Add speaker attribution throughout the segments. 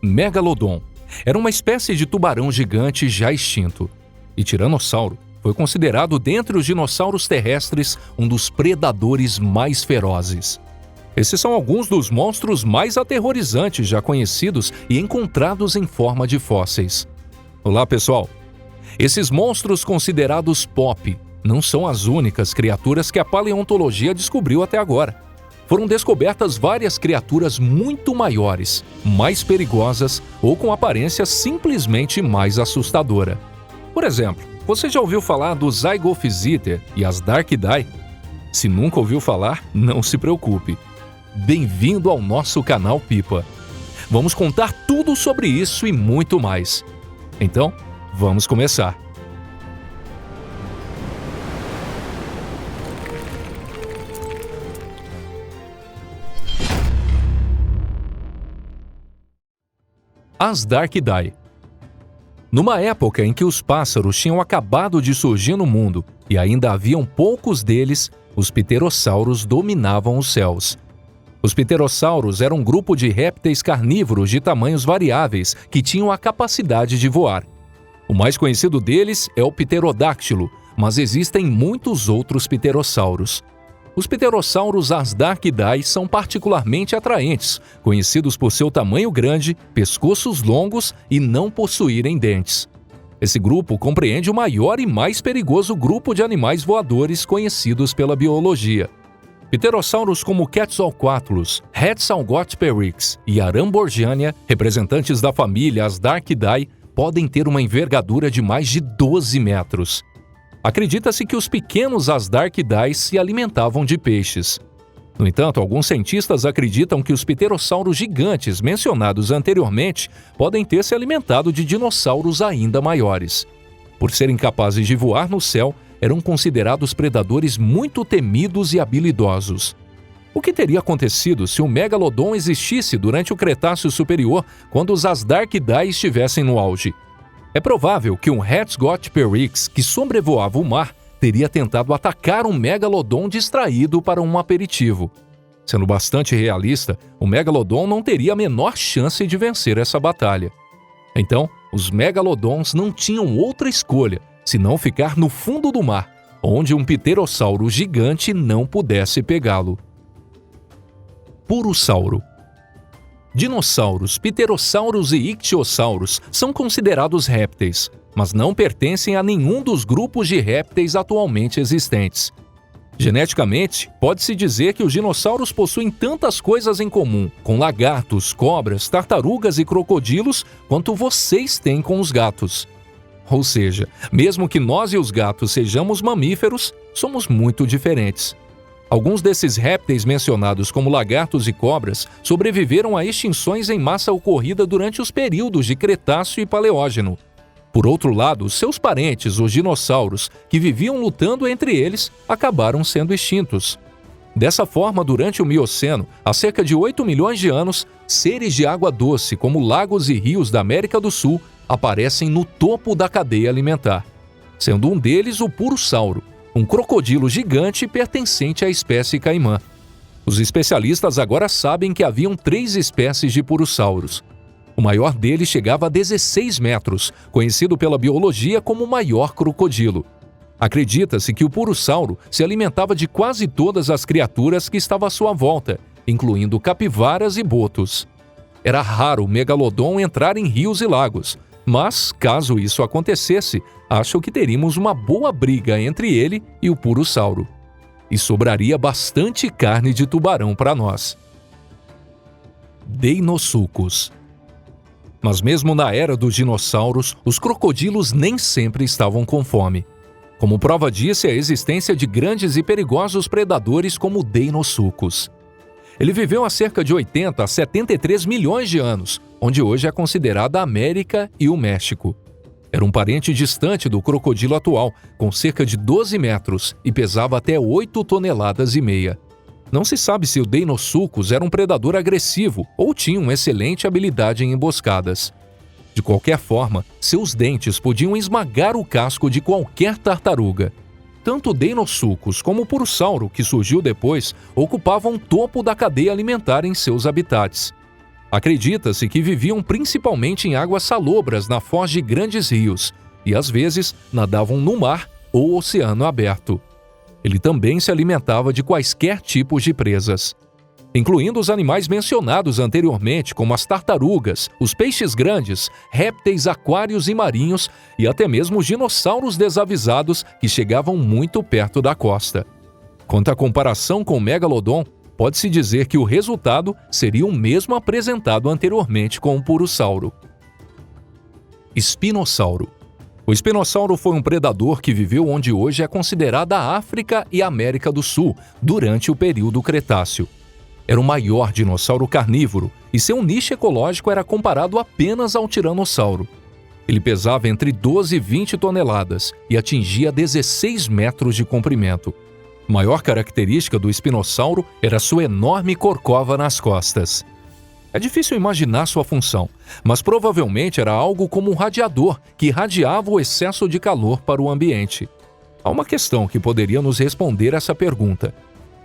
Speaker 1: Megalodon. Era uma espécie de tubarão gigante já extinto. E Tiranossauro foi considerado dentre os dinossauros terrestres um dos predadores mais ferozes. Esses são alguns dos monstros mais aterrorizantes já conhecidos e encontrados em forma de fósseis. Olá, pessoal! Esses monstros considerados pop não são as únicas criaturas que a paleontologia descobriu até agora. Foram descobertas várias criaturas muito maiores, mais perigosas ou com aparência simplesmente mais assustadora. Por exemplo, você já ouviu falar dos Zygophysidae e as Darkidae? Se nunca ouviu falar, não se preocupe. Bem-vindo ao nosso canal Pipa. Vamos contar tudo sobre isso e muito mais. Então, vamos começar. As Darkidae. Numa época em que os pássaros tinham acabado de surgir no mundo e ainda haviam poucos deles, os pterossauros dominavam os céus. Os pterossauros eram um grupo de répteis carnívoros de tamanhos variáveis que tinham a capacidade de voar. O mais conhecido deles é o pterodáctilo, mas existem muitos outros pterossauros. Os pterossauros Asdarquidae são particularmente atraentes, conhecidos por seu tamanho grande, pescoços longos e não possuírem dentes. Esse grupo compreende o maior e mais perigoso grupo de animais voadores conhecidos pela biologia. Pterossauros como Quetzalcoatlus, Hetzelgottperyx e Aramborgiania, representantes da família Asdarquidae, podem ter uma envergadura de mais de 12 metros. Acredita-se que os pequenos Asdarquidae se alimentavam de peixes. No entanto, alguns cientistas acreditam que os pterossauros gigantes mencionados anteriormente podem ter se alimentado de dinossauros ainda maiores. Por serem capazes de voar no céu, eram considerados predadores muito temidos e habilidosos. O que teria acontecido se o Megalodon existisse durante o Cretáceo Superior, quando os Asdarquidae estivessem no auge? É provável que um Hetzelgottperyx que sobrevoava o mar teria tentado atacar um Megalodon distraído para um aperitivo. Sendo bastante realista, o Megalodon não teria a menor chance de vencer essa batalha. Então, os Megalodons não tinham outra escolha senão ficar no fundo do mar, onde um pterossauro gigante não pudesse pegá-lo. Purussauro. Dinossauros, pterossauros e ictiossauros são considerados répteis, mas não pertencem a nenhum dos grupos de répteis atualmente existentes. Geneticamente, pode-se dizer que os dinossauros possuem tantas coisas em comum com lagartos, cobras, tartarugas e crocodilos quanto vocês têm com os gatos. Ou seja, mesmo que nós e os gatos sejamos mamíferos, somos muito diferentes. Alguns desses répteis mencionados como lagartos e cobras sobreviveram a extinções em massa ocorrida durante os períodos de Cretáceo e Paleógeno. Por outro lado, seus parentes, os dinossauros, que viviam lutando entre eles, acabaram sendo extintos. Dessa forma, durante o Mioceno, há cerca de 8 milhões de anos, seres de água doce como lagos e rios da América do Sul aparecem no topo da cadeia alimentar, sendo um deles o Purussauro, um crocodilo gigante pertencente à espécie caimã. Os especialistas agora sabem que haviam 3 espécies de purussauros. O maior deles chegava a 16 metros, conhecido pela biologia como o maior crocodilo. Acredita-se que o purussauro se alimentava de quase todas as criaturas que estavam à sua volta, incluindo capivaras e botos. Era raro o megalodon entrar em rios e lagos, mas, caso isso acontecesse, acho que teríamos uma boa briga entre ele e o purussauro. E sobraria bastante carne de tubarão para nós. Deinosuchus. Mas mesmo na era dos dinossauros, os crocodilos nem sempre estavam com fome. Como prova disso é a existência de grandes e perigosos predadores como o Deinosuchus. Ele viveu há cerca de 80 a 73 milhões de anos, onde hoje é considerada a América e o México. Era um parente distante do crocodilo atual, com cerca de 12 metros e pesava até 8 toneladas e meia. Não se sabe se o Deinosuchus era um predador agressivo ou tinha uma excelente habilidade em emboscadas. De qualquer forma, seus dentes podiam esmagar o casco de qualquer tartaruga. Tanto o Deinosuchus como o Purussauro, que surgiu depois, ocupavam o topo da cadeia alimentar em seus habitats. Acredita-se que viviam principalmente em águas salobras na foz de grandes rios e, às vezes, nadavam no mar ou oceano aberto. Ele também se alimentava de quaisquer tipos de presas, incluindo os animais mencionados anteriormente, como as tartarugas, os peixes grandes, répteis aquários e marinhos e até mesmo os dinossauros desavisados que chegavam muito perto da costa. Quanto à comparação com o megalodon, pode-se dizer que o resultado seria o mesmo apresentado anteriormente com o purussauro. Espinossauro. O espinossauro foi um predador que viveu onde hoje é considerada a África e a América do Sul, durante o período Cretáceo. Era o maior dinossauro carnívoro e seu nicho ecológico era comparado apenas ao tiranossauro. Ele pesava entre 12 e 20 toneladas e atingia 16 metros de comprimento. A maior característica do espinossauro era sua enorme corcova nas costas. É difícil imaginar sua função, mas provavelmente era algo como um radiador que irradiava o excesso de calor para o ambiente. Há uma questão que poderia nos responder essa pergunta.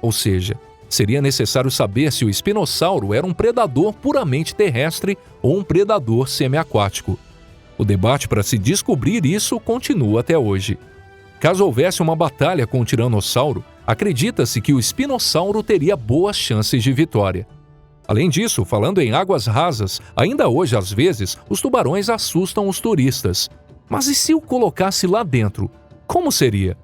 Speaker 1: Ou seja, seria necessário saber se o espinossauro era um predador puramente terrestre ou um predador semiaquático. O debate para se descobrir isso continua até hoje. Caso houvesse uma batalha com o tiranossauro, acredita-se que o espinossauro teria boas chances de vitória. Além disso, falando em águas rasas, ainda hoje, às vezes, os tubarões assustam os turistas. Mas e se o colocasse lá dentro? Como seria?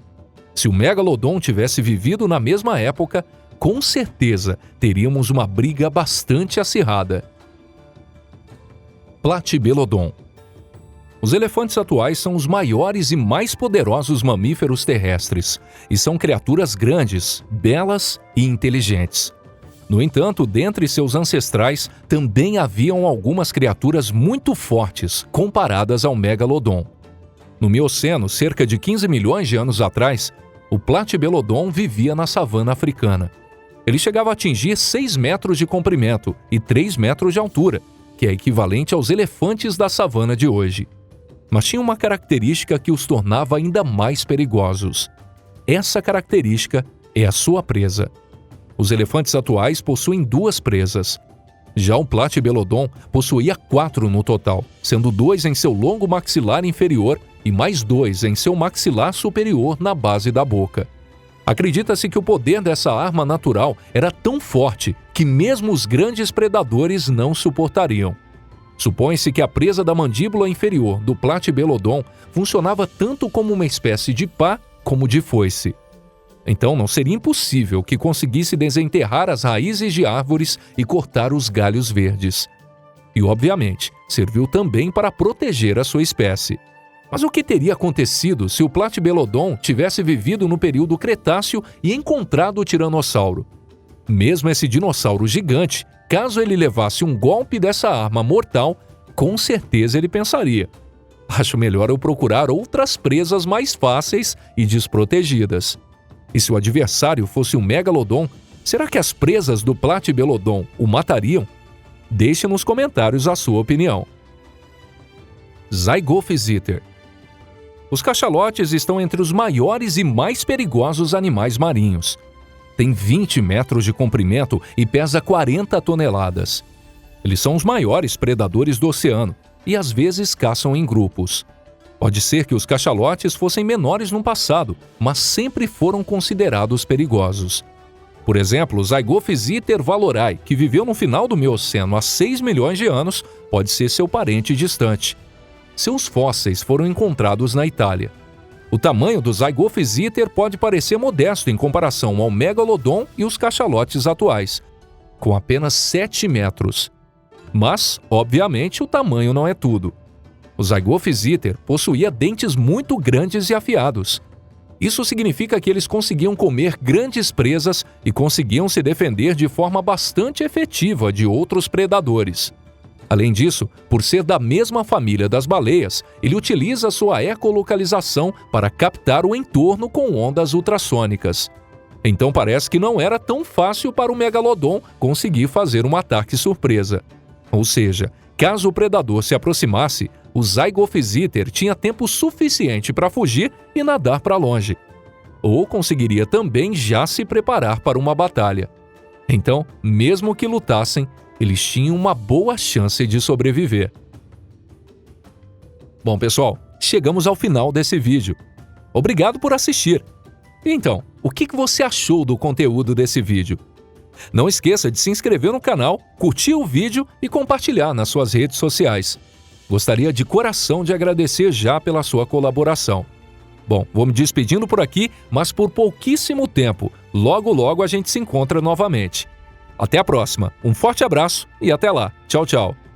Speaker 1: Se o megalodon tivesse vivido na mesma época, com certeza teríamos uma briga bastante acirrada. Platybelodon. Os elefantes atuais são os maiores e mais poderosos mamíferos terrestres e são criaturas grandes, belas e inteligentes. No entanto, dentre seus ancestrais, também haviam algumas criaturas muito fortes comparadas ao megalodon. No Mioceno, cerca de 15 milhões de anos atrás, o Platybelodon vivia na savana africana. Ele chegava a atingir 6 metros de comprimento e 3 metros de altura, que é equivalente aos elefantes da savana de hoje. Mas tinha uma característica que os tornava ainda mais perigosos. Essa característica é a sua presa. Os elefantes atuais possuem 2 presas. Já o Platybelodon possuía 4 no total, sendo 2 em seu longo maxilar inferior e mais 2 em seu maxilar superior na base da boca. Acredita-se que o poder dessa arma natural era tão forte que mesmo os grandes predadores não suportariam. Supõe-se que a presa da mandíbula inferior do Platybelodon funcionava tanto como uma espécie de pá como de foice. Então não seria impossível que conseguisse desenterrar as raízes de árvores e cortar os galhos verdes. E, obviamente, serviu também para proteger a sua espécie. Mas o que teria acontecido se o Platybelodon tivesse vivido no período Cretáceo e encontrado o tiranossauro? Mesmo esse dinossauro gigante, caso ele levasse um golpe dessa arma mortal, com certeza ele pensaria: acho melhor eu procurar outras presas mais fáceis e desprotegidas. E se o adversário fosse um megalodon, será que as presas do Platybelodon o matariam? Deixe nos comentários a sua opinião. Zygophysiter. Os cachalotes estão entre os maiores e mais perigosos animais marinhos. Tem 20 metros de comprimento e pesa 40 toneladas. Eles são os maiores predadores do oceano e às vezes caçam em grupos. Pode ser que os cachalotes fossem menores no passado, mas sempre foram considerados perigosos. Por exemplo, o Zygophysiter valorai, que viveu no final do Mioceno há 6 milhões de anos, pode ser seu parente distante. Seus fósseis foram encontrados na Itália. O tamanho do Zygophysiter pode parecer modesto em comparação ao megalodon e os cachalotes atuais, com apenas 7 metros. Mas, obviamente, o tamanho não é tudo. O Zygophysiter possuía dentes muito grandes e afiados. Isso significa que eles conseguiam comer grandes presas e conseguiam se defender de forma bastante efetiva de outros predadores. Além disso, por ser da mesma família das baleias, ele utiliza sua ecolocalização para captar o entorno com ondas ultrassônicas. Então parece que não era tão fácil para o megalodon conseguir fazer um ataque surpresa. Ou seja, caso o predador se aproximasse, o Zygophysiter tinha tempo suficiente para fugir e nadar para longe. Ou conseguiria também já se preparar para uma batalha. Então, mesmo que lutassem, eles tinham uma boa chance de sobreviver. Bom, pessoal, chegamos ao final desse vídeo. Obrigado por assistir. Então, o que você achou do conteúdo desse vídeo? Não esqueça de se inscrever no canal, curtir o vídeo e compartilhar nas suas redes sociais. Gostaria de coração de agradecer já pela sua colaboração. Bom, vou me despedindo por aqui, mas por pouquíssimo tempo. Logo, logo a gente se encontra novamente. Até a próxima. Um forte abraço e até lá. Tchau, tchau.